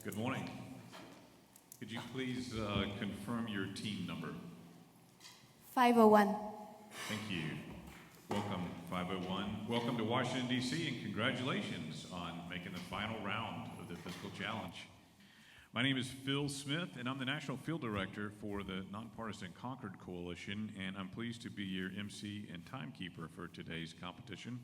Good morning. Could you please confirm your team number? 501. Thank you. Welcome, 501. Welcome to Washington, D.C., and congratulations on making the final round of the Fiscal Challenge. My name is Phil Smith, and I'm the National Field Director for the Nonpartisan Concord Coalition, and I'm pleased to be your Emcee and timekeeper for today's competition.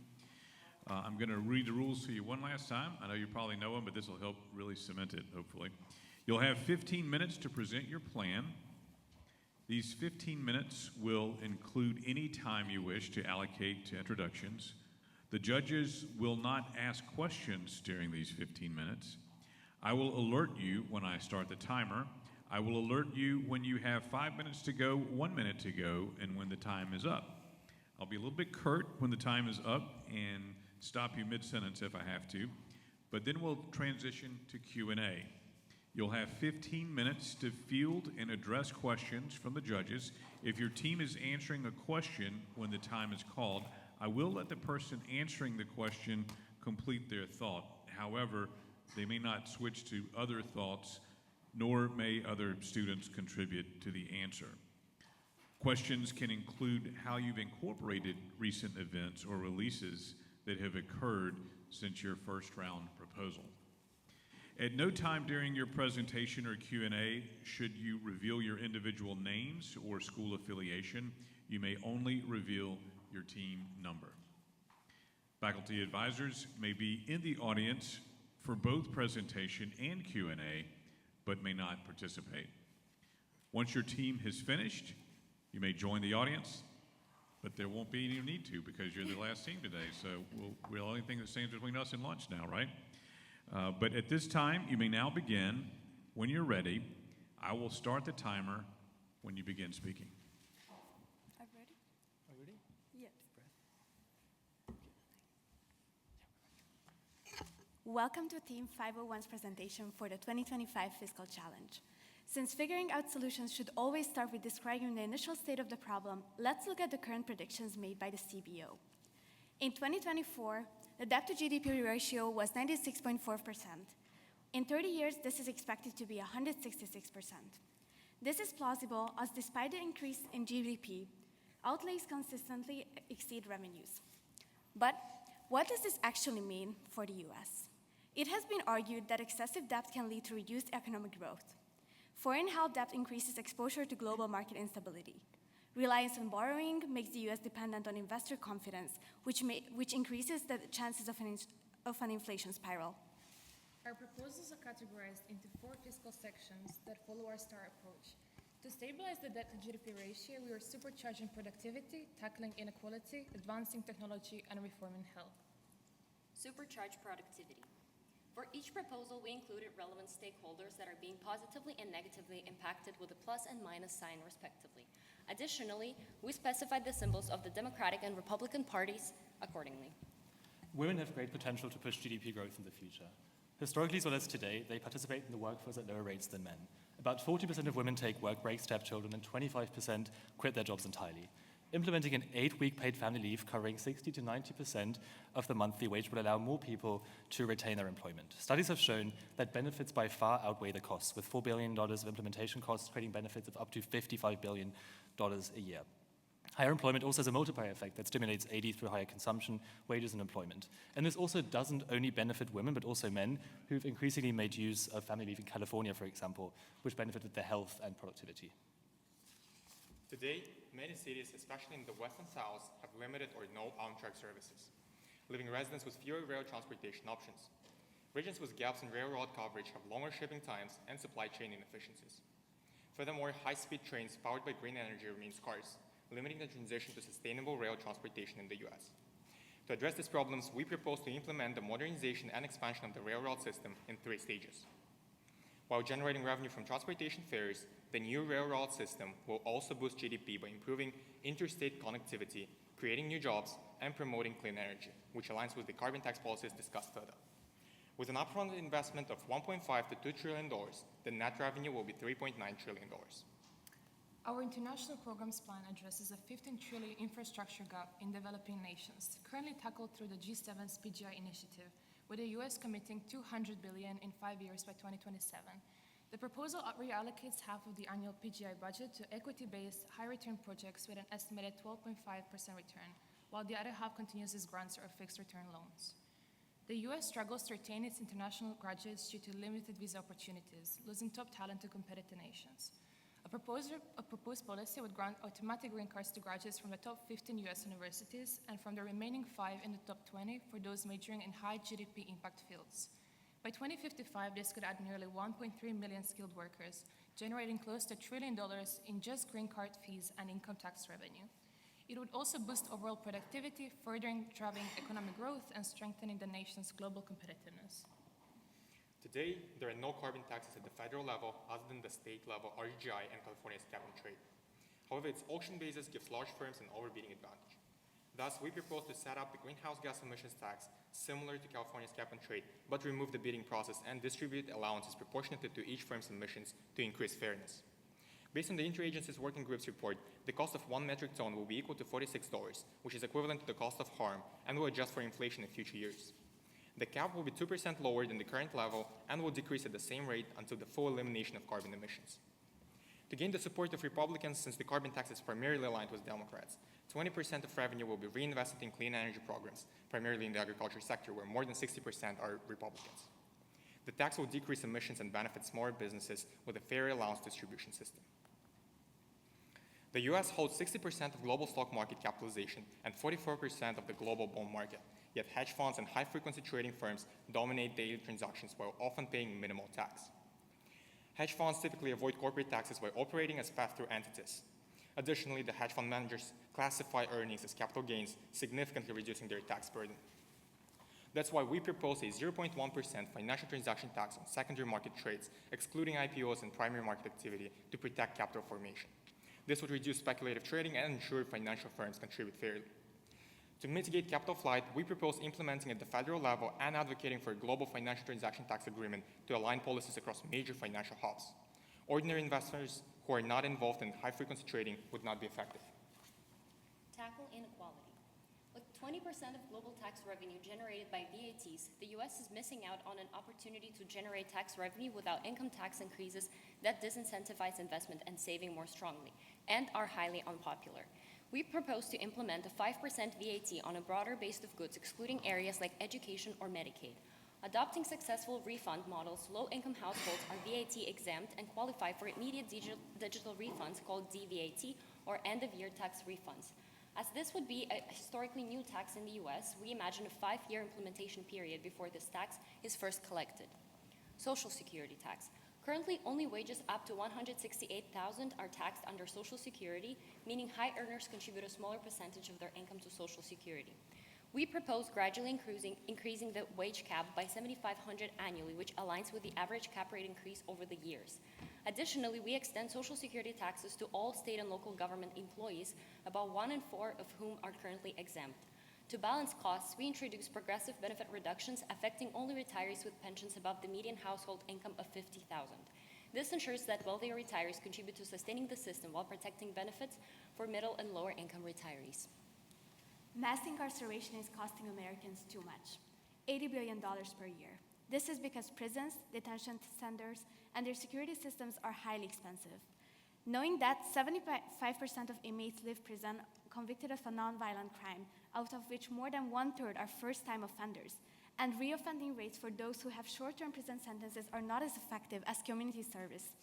I'm going to read the rules to you one last time. I know you probably know them, but this will help really cement it, hopefully. You'll have 15 minutes to present your plan. These 15 minutes will include any time you wish to allocate to introductions. The judges will not ask questions during these 15 minutes. I will alert you when I start the timer. I will alert you when you have 5 minutes to go, 1 minute to go, and when the time is up. I'll be a little bit curt when the time is up and stop you mid-sentence if I have to, but then we'll transition to Q&A. You'll have 15 minutes to field and address questions from the judges. If your team is answering a question when the time is called, I will let the person answering the question complete their thought. However, they may not switch to other thoughts, nor may other students contribute to the answer. Questions can include how you've incorporated recent events or releases that have occurred since your first round proposal. At no time during your presentation or Q&A should you reveal your individual names or school affiliation. You may only reveal your team number. Faculty advisors may be in the audience for both presentation and Q&A, but may not participate. Once your team has finished, you may join the audience, but there won't be any need to because you're the last team today, so we'll only thing that stands between us and lunch now, right? But at this time, you may now begin. When you're ready, I will start the timer when you begin speaking. Are you ready? Are you ready? Yes. Welcome to Team 501's presentation for the 2025 Fiscal Challenge. Since figuring out solutions should always start with describing the initial state of the problem, let's look at the current predictions made by the CBO. In 2024, the debt to GDP ratio was 96.4%. In 30 years, this is expected to be 166%. This is plausible as despite the increase in GDP, outlays consistently exceed revenues. But what does this actually mean for the US? It has been argued that excessive debt can lead to reduced economic growth. Foreign-held debt increases exposure to global market instability. Reliance on borrowing makes the US dependent on investor confidence, which increases the chances of an inflation spiral. Our proposals are categorized into 4 fiscal sections that follow our STAR approach. To stabilize the debt to GDP ratio, we are supercharging productivity, tackling inequality, advancing technology, and reforming health. Supercharge productivity. For each proposal, we included relevant stakeholders that are being positively and negatively impacted with a plus and minus sign, respectively. Additionally, we specified the symbols of the Democratic and Republican parties accordingly. Women have great potential to push GDP growth in the future. Historically, as well as today, they participate in the workforce at lower rates than men. About 40% of women take work breaks to have children, and 25% quit their jobs entirely. Implementing an 8-week paid family leave covering 60 to 90% of the monthly wage will allow more people to retain their employment. Studies have shown that benefits by far outweigh the costs, with $4 billion of implementation costs creating benefits of up to $55 billion a year. Higher employment also has a multiplier effect that stimulates AD through higher consumption, wages, and employment. And this also doesn't only benefit women, but also men who've increasingly made use of family leave in California, for example, which benefited their health and productivity. Today, many cities, especially in the West and South, have limited or no Amtrak services, leaving residents with fewer rail transportation options. Regions with gaps in railroad coverage have longer shipping times and supply chain inefficiencies. Furthermore, high-speed trains powered by green energy remain scarce, limiting the transition to sustainable rail transportation in the US. To address these problems, we propose to implement the modernization and expansion of the railroad system in 3 stages. While generating revenue from transportation fares, the new railroad system will also boost GDP by improving interstate connectivity, creating new jobs, and promoting clean energy, which aligns with the carbon tax policies discussed further. With an upfront investment of $1.5 to $2 trillion, the net revenue will be $3.9 trillion. Our international programs plan addresses a $15 trillion infrastructure gap in developing nations, currently tackled through the G7's PGI initiative, with the US committing $200 billion in 5 years by 2027. The proposal reallocates half of the annual PGI budget to equity-based, high-return projects with an estimated 12.5% return, while the other half continues as grants or fixed-return loans. The US struggles to retain its international graduates due to limited visa opportunities, losing top talent to competitor nations. A proposed policy would grant automatic green cards to graduates from the top 15 US universities and from the remaining 5 in the top 20 for those majoring in high GDP impact fields. By 2055, this could add nearly 1.3 million skilled workers, generating close to $1 trillion in just green card fees and income tax revenue. It would also boost overall productivity, furthering driving economic growth and strengthening the nation's global competitiveness. Today, there are no carbon taxes at the federal level other than the state level RGI and California's cap and trade. However, its auction basis gives large firms an overbidding advantage. Thus, we propose to set up the greenhouse gas emissions tax similar to California's cap and trade, but remove the bidding process and distribute allowances proportionately to each firm's emissions to increase fairness. Based on the Interagency's Working Group's report, the cost of 1 metric ton will be equal to $46, which is equivalent to the cost of harm and will adjust for inflation in future years. The cap will be 2% lower than the current level and will decrease at the same rate until the full elimination of carbon emissions. To gain the support of Republicans, since the carbon tax is primarily aligned with Democrats, 20% of revenue will be reinvested in clean energy programs, primarily in the agriculture sector, where more than 60% are Republicans. The tax will decrease emissions and benefit smaller businesses with a fair allowance distribution system. The US holds 60% of global stock market capitalization and 44% of the global bond market, yet hedge funds and high-frequency trading firms dominate daily transactions while often paying minimal tax. Hedge funds typically avoid corporate taxes by operating as pass-through entities. Additionally, the hedge fund managers classify earnings as capital gains, significantly reducing their tax burden. That's why we propose a 0.1% financial transaction tax on secondary market trades, excluding IPOs and primary market activity, to protect capital formation. This would reduce speculative trading and ensure financial firms contribute fairly. To mitigate capital flight, we propose implementing at the federal level and advocating for a global financial transaction tax agreement to align policies across major financial hubs. Ordinary investors who are not involved in high-frequency trading would not be effective. Tackle inequality. With 20% of global tax revenue generated by VATs, the US is missing out on an opportunity to generate tax revenue without income tax increases that disincentivize investment and saving more strongly, and are highly unpopular. We propose to implement a 5% VAT on a broader base of goods, excluding areas like education or Medicaid. Adopting successful refund models, low-income households are VAT exempt and qualify for immediate digital refunds called DVAT, or end-of-year tax refunds. As this would be a historically new tax in the US, we imagine a 5-year implementation period before this tax is first collected. Social Security tax. Currently, only wages up to $168,000 are taxed under Social Security, meaning high earners contribute a smaller percentage of their income to Social Security. We propose gradually increasing the wage cap by $7,500 annually, which aligns with the average cap rate increase over the years. Additionally, we extend Social Security taxes to all state and local government employees, about 1 in 4 of whom are currently exempt. To balance costs, we introduce progressive benefit reductions affecting only retirees with pensions above the median household income of $50,000. This ensures that wealthier retirees contribute to sustaining the system while protecting benefits for middle and lower income retirees. Mass incarceration is costing Americans too much, $80 billion per year. This is because prisons, detention centers, and their security systems are highly expensive. Knowing that 75% of inmates leave prison convicted of a nonviolent crime, out of which more than 1/3 are first-time offenders, and reoffending rates for those who have short-term prison sentences are not as effective as community service,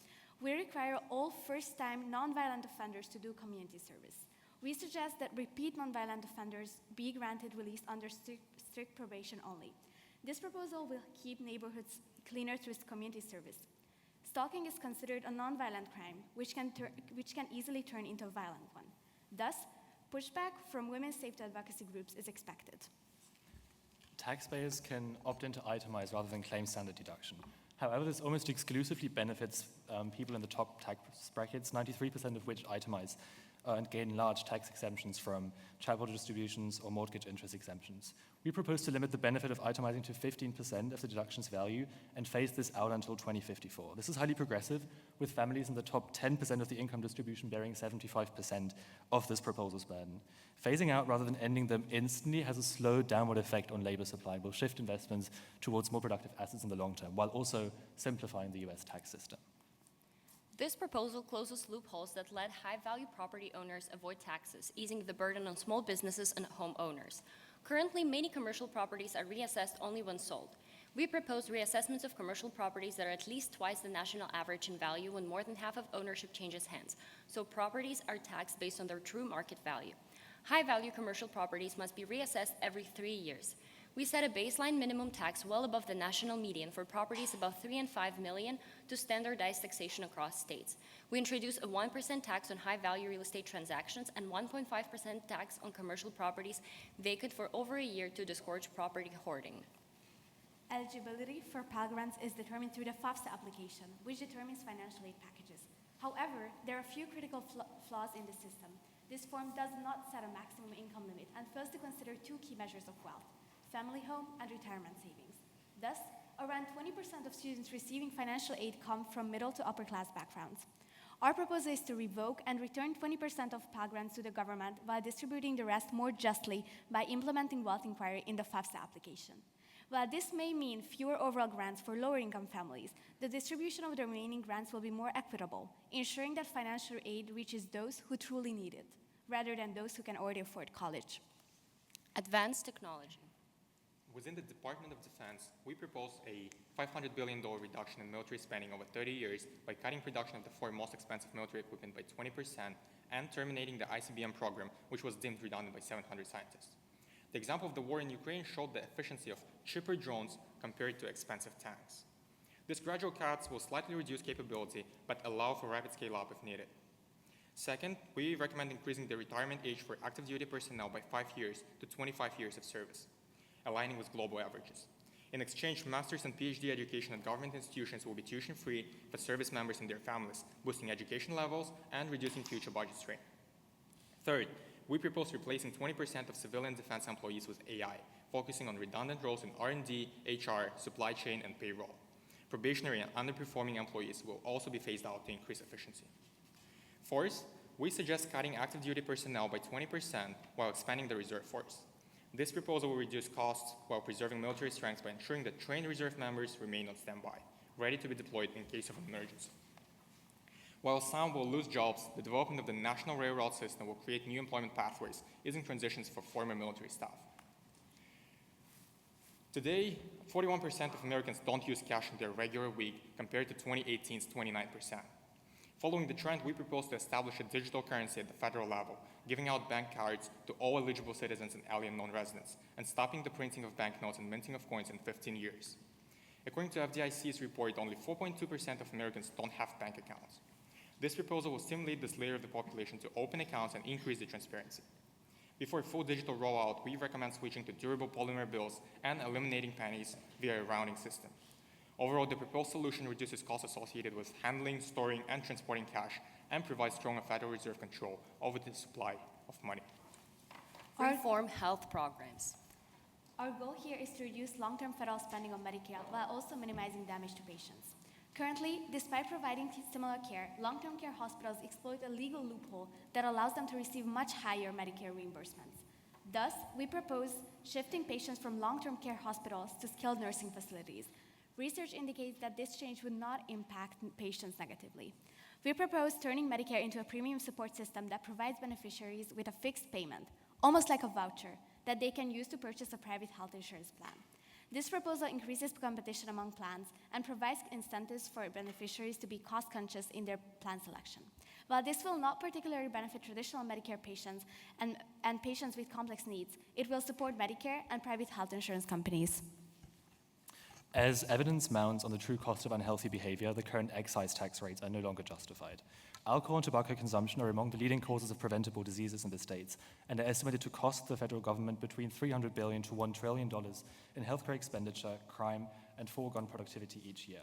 we require all first-time nonviolent offenders to do community service. We suggest that repeat nonviolent offenders be granted release under strict probation only. This proposal will keep neighborhoods cleaner through community service. Stalking is considered a nonviolent crime, which can easily turn into a violent one. Thus, pushback from women's safety advocacy groups is expected. Taxpayers can opt in to itemize rather than claim standard deduction. However, this almost exclusively benefits people in the top tax brackets, 93% of which itemize. and gain large tax exemptions from charitable distributions or mortgage interest exemptions. We propose to limit the benefit of itemizing to 15% of the deduction's value and phase this out until 2054. This is highly progressive, with families in the top 10% of the income distribution bearing 75% of this proposal's burden. Phasing out rather than ending them instantly has a slow downward effect on labor supply and will shift investments towards more productive assets in the long term, while also simplifying the US tax system. This proposal closes loopholes that let high-value property owners avoid taxes, easing the burden on small businesses and homeowners. Currently, many commercial properties are reassessed only when sold. We propose reassessments of commercial properties that are at least twice the national average in value when more than half of ownership changes hands, so properties are taxed based on their true market value. High-value commercial properties must be reassessed every 3 years. We set a baseline minimum tax well above the national median for properties above 3 and 5 million to standardize taxation across states. We introduce a 1% tax on high-value real estate transactions and 1.5% tax on commercial properties vacant for over a year to discourage property hoarding. Eligibility for Pell Grants is determined through the FAFSA application, which determines financial aid packages. However, there are a few critical flaws in the system. This form does not set a maximum income limit and fails to consider two key measures of wealth: family home and retirement savings. Thus, around 20% of students receiving financial aid come from middle to upper class backgrounds. Our proposal is to revoke and return 20% of Pell Grants to the government while distributing the rest more justly by implementing wealth inquiry in the FAFSA application. While this may mean fewer overall grants for lower income families, the distribution of the remaining grants will be more equitable, ensuring that financial aid reaches those who truly need it, rather than those who can already afford college. Advanced technology. Within the Department of Defense, we propose a $500 billion reduction in military spending over 30 years by cutting production of the 4 most expensive military equipment by 20% and terminating the ICBM program, which was deemed redundant by 700 scientists. The example of the war in Ukraine showed the efficiency of cheaper drones compared to expensive tanks. These gradual cuts will slightly reduce capability, but allow for rapid scale-up if needed. Second, we recommend increasing the retirement age for active duty personnel by 5 years to 25 years of service, aligning with global averages. In exchange, master's and PhD education at government institutions will be tuition-free for service members and their families, boosting education levels and reducing future budget strain. Third, we propose replacing 20% of civilian defense employees with AI, focusing on redundant roles in R&D, HR, supply chain, and payroll. Probationary and underperforming employees will also be phased out to increase efficiency. Fourth, we suggest cutting active duty personnel by 20% while expanding the reserve force. This proposal will reduce costs while preserving military strength by ensuring that trained reserve members remain on standby, ready to be deployed in case of an emergency. While some will lose jobs, the development of the national railroad system will create new employment pathways, easing transitions for former military staff. Today, 41% of Americans don't use cash in their regular week, compared to 2018's 29%. Following the trend, we propose to establish a digital currency at the federal level, giving out bank cards to all eligible citizens and alien non-residents, and stopping the printing of banknotes and minting of coins in 15 years. According to FDIC's report, only 4.2% of Americans don't have bank accounts. This proposal will stimulate this layer of the population to open accounts and increase the transparency. Before a full digital rollout, we recommend switching to durable polymer bills and eliminating pennies via a rounding system. Overall, the proposed solution reduces costs associated with handling, storing, and transporting cash, and provides stronger Federal Reserve control over the supply of money. Reform health programs. Our goal here is to reduce long-term federal spending on Medicare while also minimizing damage to patients. Currently, despite providing similar care, long-term care hospitals exploit a legal loophole that allows them to receive much higher Medicare reimbursements. Thus, we propose shifting patients from long-term care hospitals to skilled nursing facilities. Research indicates that this change would not impact patients negatively. We propose turning Medicare into a premium support system that provides beneficiaries with a fixed payment, almost like a voucher, that they can use to purchase a private health insurance plan. This proposal increases competition among plans and provides incentives for beneficiaries to be cost-conscious in their plan selection. While this will not particularly benefit traditional Medicare patients and patients with complex needs, it will support Medicare and private health insurance companies. As evidence mounts on the true cost of unhealthy behavior, the current excise tax rates are no longer justified. Alcohol and tobacco consumption are among the leading causes of preventable diseases in the states and are estimated to cost the federal government between $300 billion to $1 trillion in healthcare expenditure, crime, and foregone productivity each year.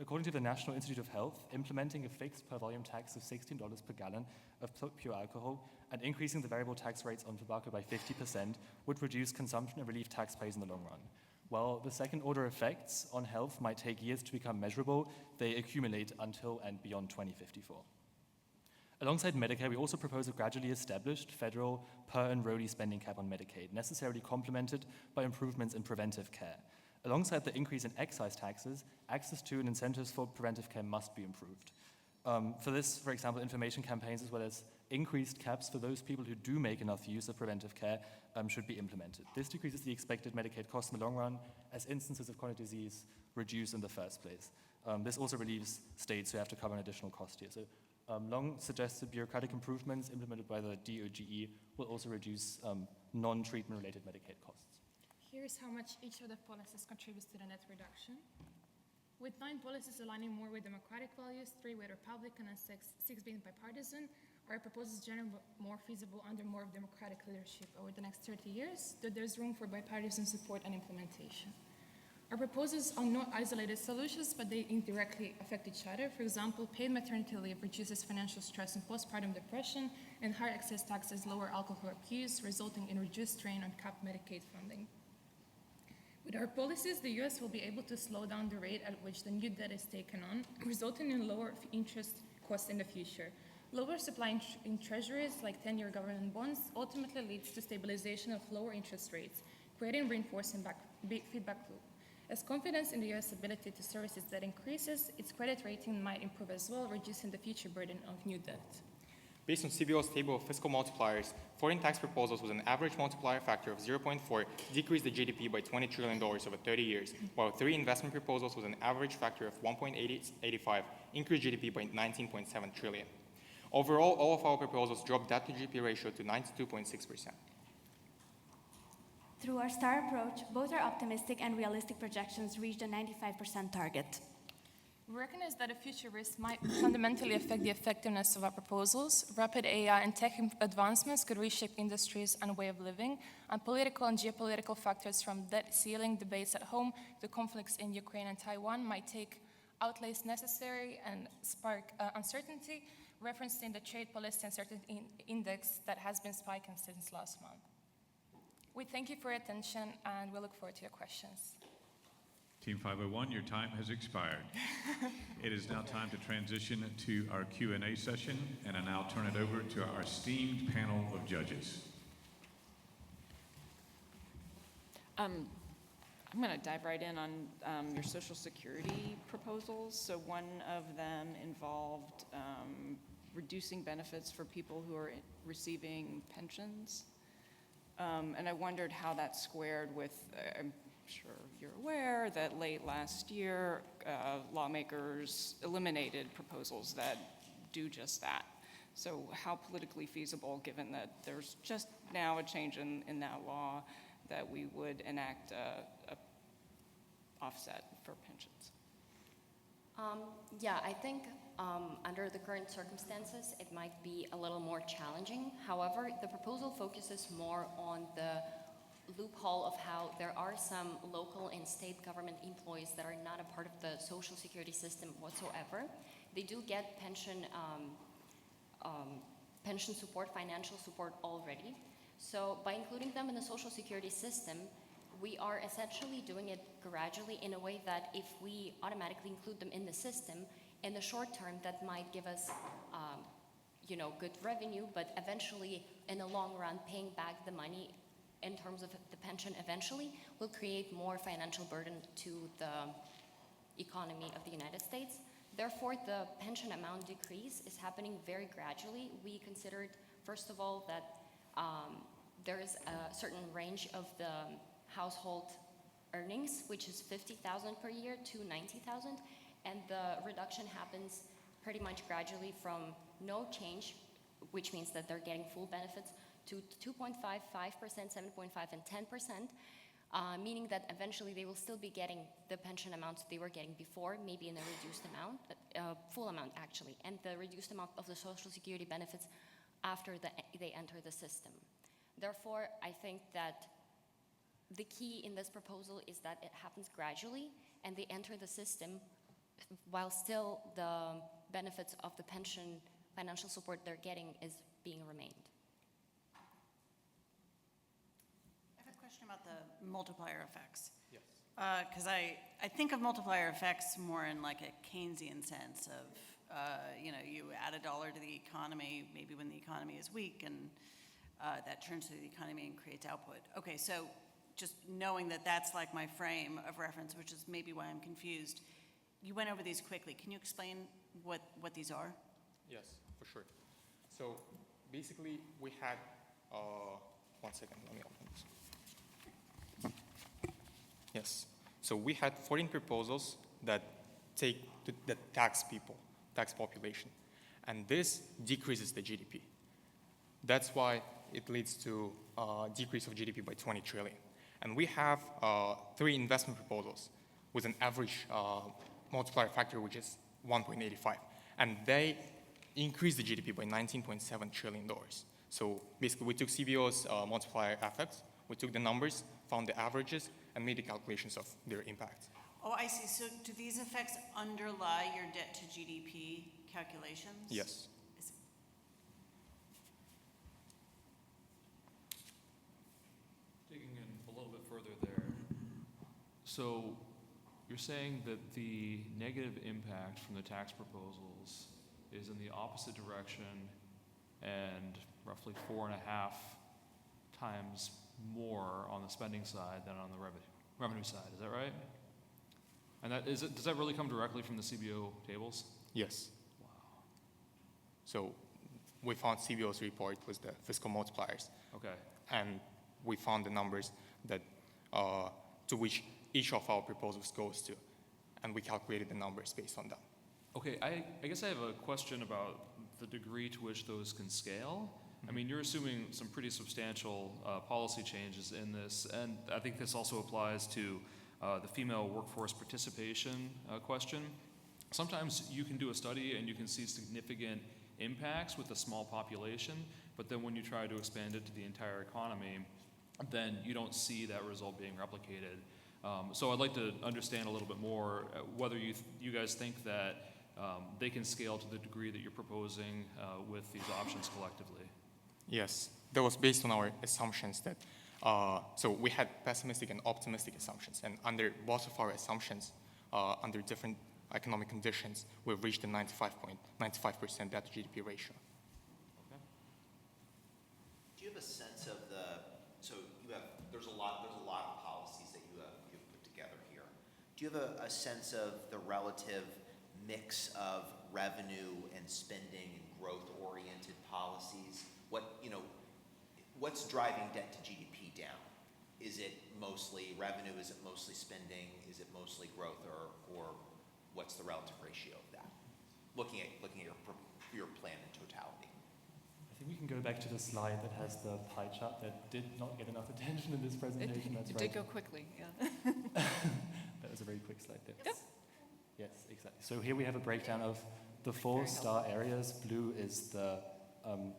According to the National Institute of Health, implementing a fixed per volume tax of $16 per gallon of pure alcohol and increasing the variable tax rates on tobacco by 50% would reduce consumption and relieve taxpayers in the long run. While the second order effects on health might take years to become measurable, they accumulate until and beyond 2054. Alongside Medicare, we also propose a gradually established federal per enrollee spending cap on Medicaid, necessarily complemented by improvements in preventive care. Alongside the increase in excise taxes, access to and incentives for preventive care must be improved. For this, for example, information campaigns as well as increased caps for those people who do make enough use of preventive care should be implemented. This decreases the expected Medicaid costs in the long run as instances of chronic disease reduce in the first place. This also relieves states who have to cover an additional cost here. So long suggested bureaucratic improvements implemented by the DOGE will also reduce non-treatment related Medicaid costs. Here's how much each of the policies contributes to the net reduction. With 9 policies aligning more with democratic values, 3 with Republican, and 6 being bipartisan, our proposals generally more feasible under more democratic leadership over the next 30 years, though there's room for bipartisan support and implementation. Our proposals are not isolated solutions, but they indirectly affect each other. For example, paid maternity leave reduces financial stress and postpartum depression, and higher excess taxes lower alcohol abuse, resulting in reduced strain on capped Medicaid funding. With our policies, the U.S. will be able to slow down the rate at which the new debt is taken on, resulting in lower interest costs in the future. Lower supply in treasuries, like 10-year government bonds, ultimately leads to stabilization of lower interest rates, creating reinforcing feedback loop. As confidence in the U.S. ability to service its debt increases, its credit rating might improve as well, reducing the future burden of new debt. Based on CBO's table of fiscal multipliers, foreign tax proposals with an average multiplier factor of 0.4 decreased the GDP by $20 trillion over 30 years, while 3 investment proposals with an average factor of 1.85 increased GDP by 19.7 trillion. Overall, all of our proposals dropped debt to GDP ratio to 92.6%. Through our STAR approach, both our optimistic and realistic projections reached a 95% target. We recognize that a future risk might fundamentally affect the effectiveness of our proposals. Rapid AI and tech advancements could reshape industries and way of living, and political and geopolitical factors from debt ceiling debates at home to conflicts in Ukraine and Taiwan might take outlays necessary and spark uncertainty, referenced in the Trade Policy Uncertainty Index that has been spiking since last month. We thank you for your attention, and we look forward to your questions. Team 501, your time has expired. It is now time to transition to our Q&A session, and I now turn it over to our esteemed panel of judges. I'm going to dive right in on your Social Security proposals. So one of them involved reducing benefits for people who are receiving pensions. And I wondered how that squared with, I'm sure you're aware that late last year, lawmakers eliminated proposals that do just that. So how politically feasible, given that there's just now a change in that law, that we would enact a offset for pensions? Yeah, I think under the current circumstances, it might be a little more challenging. However, the proposal focuses more on the loophole of how there are some local and state government employees that are not a part of the Social Security system whatsoever. They do get pension support, financial support already. So by including them in the Social Security system, we are essentially doing it gradually in a way that if we automatically include them in the system, in the short term, that might give us, good revenue, but eventually, in the long run, paying back the money in terms of the pension eventually will create more financial burden to the economy of the United States. Therefore, the pension amount decrease is happening very gradually. We considered, first of all, that there is a certain range of the household earnings, which is $50,000 per year to $90,000, and the reduction happens pretty much gradually from no change, which means that they're getting full benefits, to 2.5%, 5%, 7.5%, and 10%, meaning that eventually they will still be getting the pension amounts they were getting before, maybe in a reduced amount, full amount actually, and the reduced amount of the Social Security benefits after they enter the system. Therefore, I think that the key in this proposal is that it happens gradually and they enter the system while still the benefits of the pension financial support they're getting is being remained. I have a question about the multiplier effects. Yes. Because I think of multiplier effects more in like a Keynesian sense of, you add $1 to the economy, maybe when the economy is weak, and that turns to the economy and creates output. Okay, so just knowing that that's like my frame of reference, which is maybe why I'm confused. You went over these quickly. Can you explain what these are? Yes, for sure. So basically, we had, 1 second, let me open this. Yes, so we had 14 proposals that tax people, tax population, and this decreases the GDP. That's why it leads to a decrease of GDP by 20 trillion. And we have 3 investment proposals with an average multiplier factor, which is 1.85. And they increase the GDP by $19.7 trillion. So basically, we took CBO's multiplier effects, we took the numbers, found the averages, and made the calculations of their impact. Oh, I see. So do these effects underlie your debt to GDP calculations? Yes. Digging in a little bit further there. So you're saying that the negative impact from the tax proposals is in the opposite direction and roughly 4.5 times more on the spending side than on the revenue side. Is that right? And does that really come directly from the CBO tables? Yes. Wow. So we found CBO's report was the fiscal multipliers. Okay. And we found the numbers that to which each of our proposals goes to. And we calculated the numbers based on that. Okay, I guess I have a question about the degree to which those can scale. I mean, you're assuming some pretty substantial policy changes in this, and I think this also applies to the female workforce participation question. Sometimes you can do a study and you can see significant impacts with a small population, but then when you try to expand it to the entire economy, then you don't see that result being replicated. So I'd like to understand a little bit more whether you guys think that they can scale to the degree that you're proposing with these options collectively. Yes, that was based on our assumptions that, so we had pessimistic and optimistic assumptions, and under both of our assumptions, under different economic conditions, we've reached a 95% debt to GDP ratio. Okay. Do you have a sense of so there's a lot of policies that you've put together here. Do you have a sense of the relative mix of revenue and spending and growth-oriented policies? What's driving debt to GDP down? Is it mostly revenue? Is it mostly spending? Is it mostly growth, or what's the relative ratio of that? Looking at your plan in totality. I think we can go back to the slide that has the pie chart that did not get enough attention in this presentation. That's It right. did go quickly, yeah. That was a very quick slide there. Yep. Yes, exactly. So here we have a breakdown of the 4 star areas. Blue is the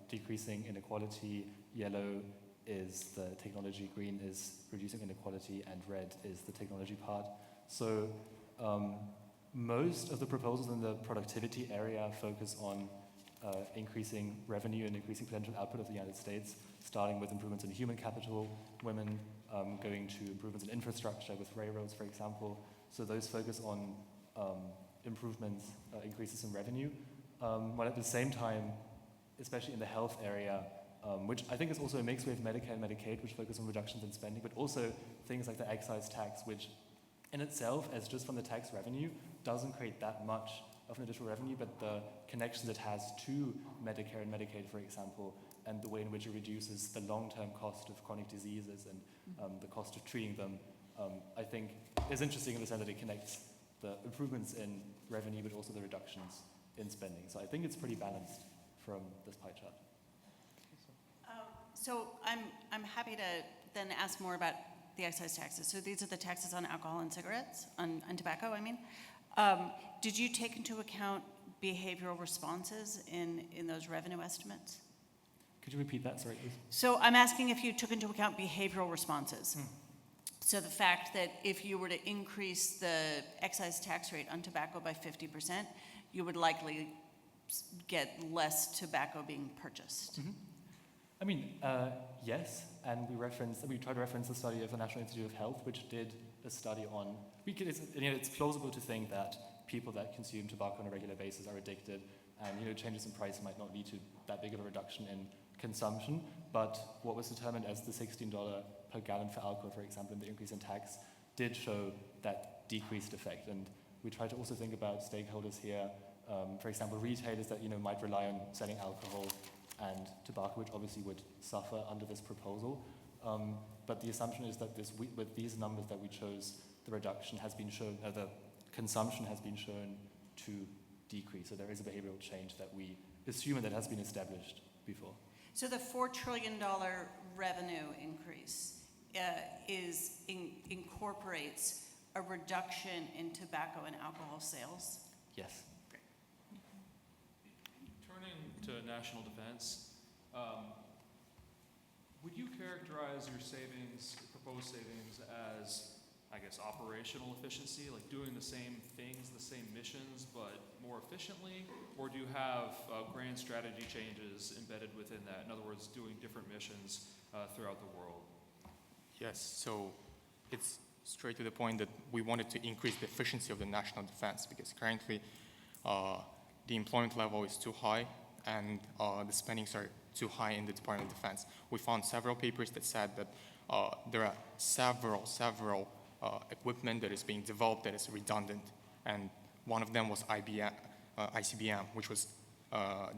decreasing inequality, yellow is the technology, green is reducing inequality, and red is the technology part. So most of the proposals in the productivity area focus on increasing revenue and increasing potential output of the United States, starting with improvements in human capital, women going to improvements in infrastructure with railroads, for example. So those focus on improvements, increases in revenue, while at the same time, especially in the health area, which I think is also a mix with Medicare and Medicaid, which focus on reductions in spending, but also things like the excise tax, which in itself, as just from the tax revenue, doesn't create that much of an additional revenue, but the connections it has to Medicare and Medicaid, for example, and the way in which it reduces the long-term cost of chronic diseases and the cost of treating them, I think is interesting in the sense that it connects the improvements in revenue, but also the reductions in spending. So I think it's pretty balanced from this pie chart. So I'm happy to then ask more about the excise taxes. So these are the taxes on alcohol and cigarettes, on tobacco, I mean. Did you take into account behavioral responses in those revenue estimates? Could you repeat that, sorry, please? So I'm asking if you took into account behavioral responses. So the fact that if you were to increase the excise tax rate on tobacco by 50%, you would likely get less tobacco being purchased. I mean, yes, and we try to reference the study of the National Institute of Health, which did a study on, it's plausible to think that people that consume tobacco on a regular basis are addicted, and changes in price might not lead to that big of a reduction in consumption, but what was determined as the $16 per gallon for alcohol, for example, and the increase in tax did show that decreased effect. And we try to also think about stakeholders here, for example, retailers that might rely on selling alcohol and tobacco, which obviously would suffer under this proposal. But the assumption is that with these numbers that we chose, the reduction has been shown, the consumption has been shown to decrease. So there is a behavioral change that we assume and that has been established before. So the $4 trillion revenue increase incorporates a reduction in tobacco and alcohol sales? Yes. Turning to national defense, would you characterize your proposed savings as, I guess, operational efficiency, like doing the same things, the same missions, but more efficiently? Or do you have grand strategy changes embedded within that? In other words, doing different missions throughout the world? Yes, so it's straight to the point that we wanted to increase the efficiency of the national defense because currently the employment level is too high and the spendings are too high in the Department of Defense. We found several papers that said that there are several equipment that is being developed that is redundant, and one of them was ICBM, which was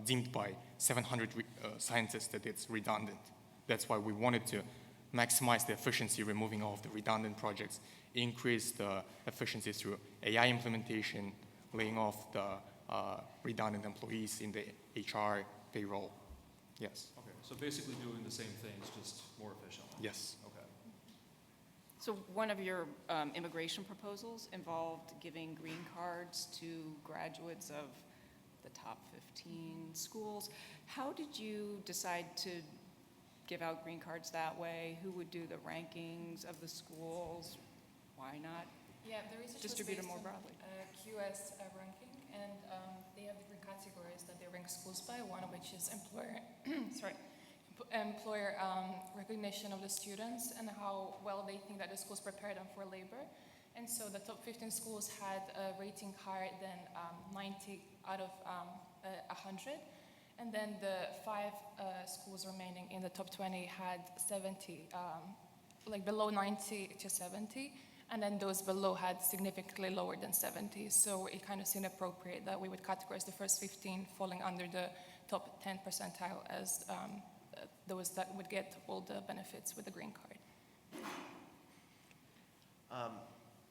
deemed by 700 scientists that it's redundant. That's why we wanted to maximize the efficiency, removing all of the redundant projects, increase the efficiency through AI implementation, laying off the redundant employees in the HR, payroll. Yes. Okay, so basically doing the same things, just more efficiently. Yes. Okay. So one of your immigration proposals involved giving green cards to graduates of the top 15 schools. How did you decide to give out green cards that way? Who would do the rankings of the schools? Why not Yeah, the research distribute was it more based broadly? on QS ranking, and they have different categories that they rank schools by, one of which is employer recognition of the students and how well they think that the schools prepare them for labor. And so the top 15 schools had a rating higher than 90 out of 100. And then the 5 schools remaining in the top 20 had 70, like below 90 to 70. And then those below had significantly lower than 70. So it kind of seemed appropriate that we would categorize the first 15 falling under the top 10 percentile as those that would get all the benefits with the green card.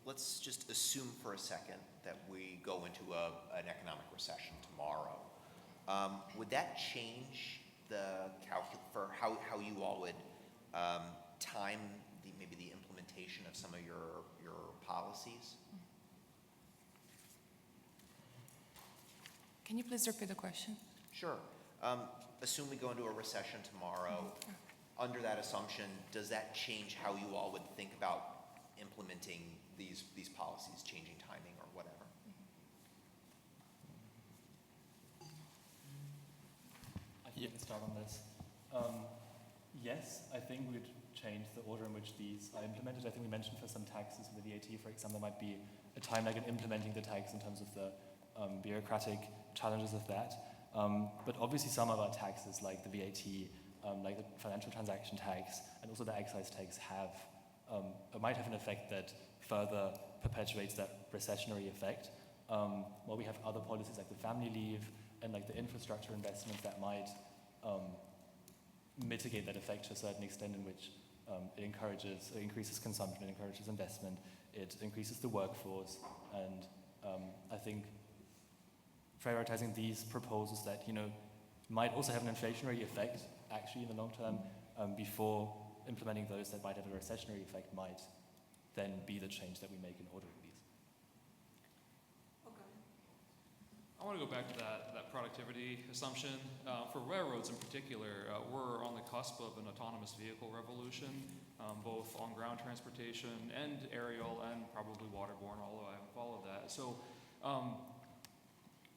Let's just assume for a second that we go into an economic recession tomorrow. Would that change the calculus for how you all would time maybe the implementation of some of your policies? Can you please repeat the question? Sure. Assume we go into a recession tomorrow. Under that assumption, does that change how you all would think about implementing these policies, changing timing or whatever? I think I can start on this. Yes, I think we'd change the order in which these are implemented. I think we mentioned for some taxes, for the VAT, for example, there might be a time lag in implementing the tax in terms of the bureaucratic challenges of that. But obviously some of our taxes, like the VAT, like the financial transaction tax, and also the excise tax might have an effect that further perpetuates that recessionary effect. While we have other policies like the family leave and like the infrastructure investments that might mitigate that effect to a certain extent, in which it increases consumption, it encourages investment, it increases the workforce, and I think prioritizing these proposals that might also have an inflationary effect actually in the long term before implementing those that might have a recessionary effect might then be the change that we make in order of these. I want to go back to that productivity assumption. For railroads in particular, we're on the cusp of an autonomous vehicle revolution, both on ground transportation and aerial and probably waterborne, although I haven't followed that. So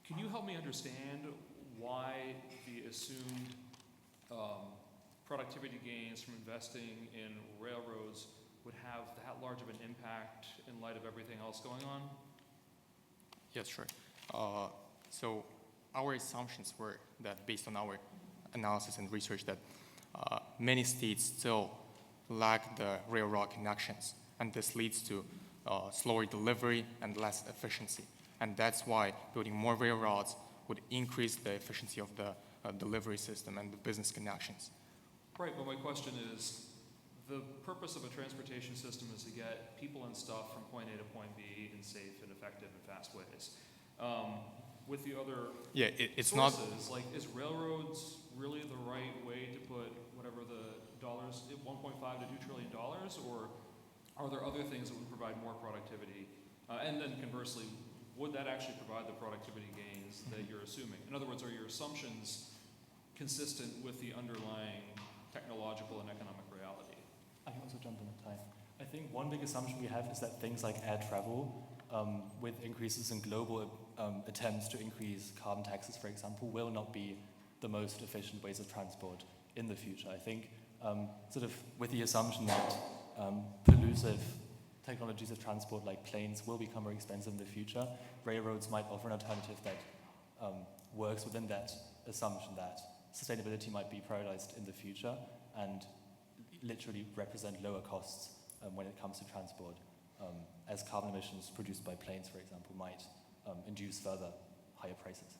can you help me understand why the assumed productivity gains from investing in railroads would have that large of an impact in light of everything else going on? Yes, sure. So our assumptions were that based on our analysis and research that many states still lack the railroad connections, and this leads to slower delivery and less efficiency. And that's why building more railroads would increase the efficiency of the delivery system and the business connections. Right, but my question is, the purpose of a transportation system is to get people and stuff from point A to point B in safe and effective and fast ways. With the other it's sources, not like, is railroads really the right way to put whatever the dollars, $1.5 to $2 trillion, or are there other things that would provide more productivity? And then conversely, would that actually provide the productivity gains that you're assuming? In other words, are your assumptions consistent with the underlying technological and economic reality? I can also jump in at time. I think one big assumption we have is that things like air travel, with increases in global attempts to increase carbon taxes, for example, will not be the most efficient ways of transport in the future. I think sort of with the assumption that pollutive technologies of transport like planes will become more expensive in the future, railroads might offer an alternative that works within that assumption that sustainability might be prioritized in the future and literally represent lower costs when it comes to transport, as carbon emissions produced by planes, for example, might induce further higher prices.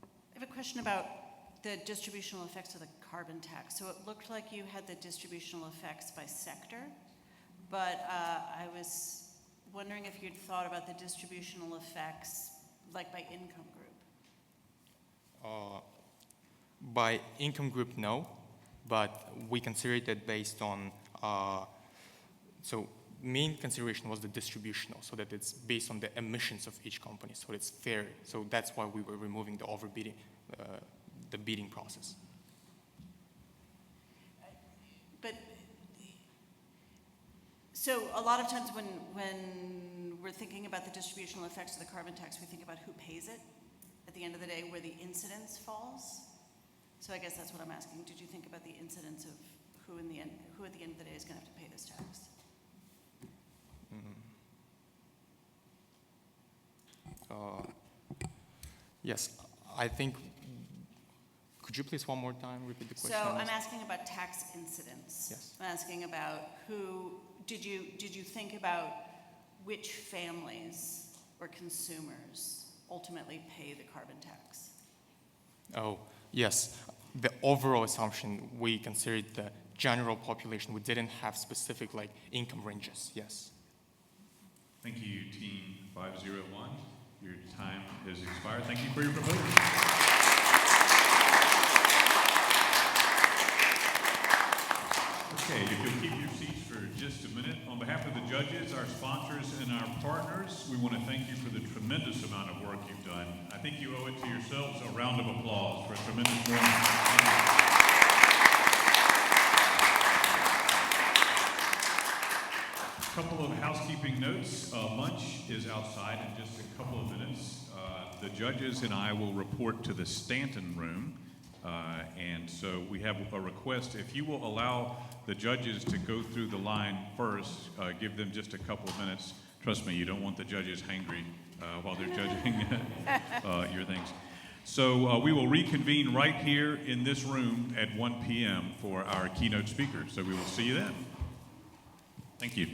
I have a question about the distributional effects of the carbon tax. So it looked like you had the distributional effects by sector, but I was wondering if you'd thought about the distributional effects like by income group. by income group, no, but we considered it based on, so main consideration was the distributional, so that it's based on the emissions of each company, so it's fair. So that's why we were removing the overbidding, the bidding process. But, so a lot of times when we're thinking about the distributional effects of the carbon tax, we think about who pays it at the end of the day, where the incidence falls. So I guess that's what I'm asking. Did you think about the incidence of who at the end of the day is going to have to pay this tax? Yes, I think, could you please one more time repeat the question? So I'm asking about tax incidence. Yes. I'm asking about who, did you think about which families or consumers ultimately pay the carbon tax? Oh, yes. The overall assumption, we considered the general population. We didn't have specific like income ranges, yes. Thank you, Team 501. Your time has expired. Thank you for your proposal. Okay, if you'll keep your seats for just a minute. On behalf of the judges, our sponsors, and our partners, we want to thank you for the tremendous amount of work you've done. I think you owe it to yourselves a round of applause for a tremendous morning. A couple of housekeeping notes. Lunch is outside in just a couple of minutes. The judges and I will report to the Stanton room. And so we have a request. If you will allow the judges to go through the line first, give them just a couple of minutes. Trust me, you don't want the judges hangry while they're judging your things. So we will reconvene right here in this room at 1 p.m. for our keynote speaker. So we will see you then. Thank you.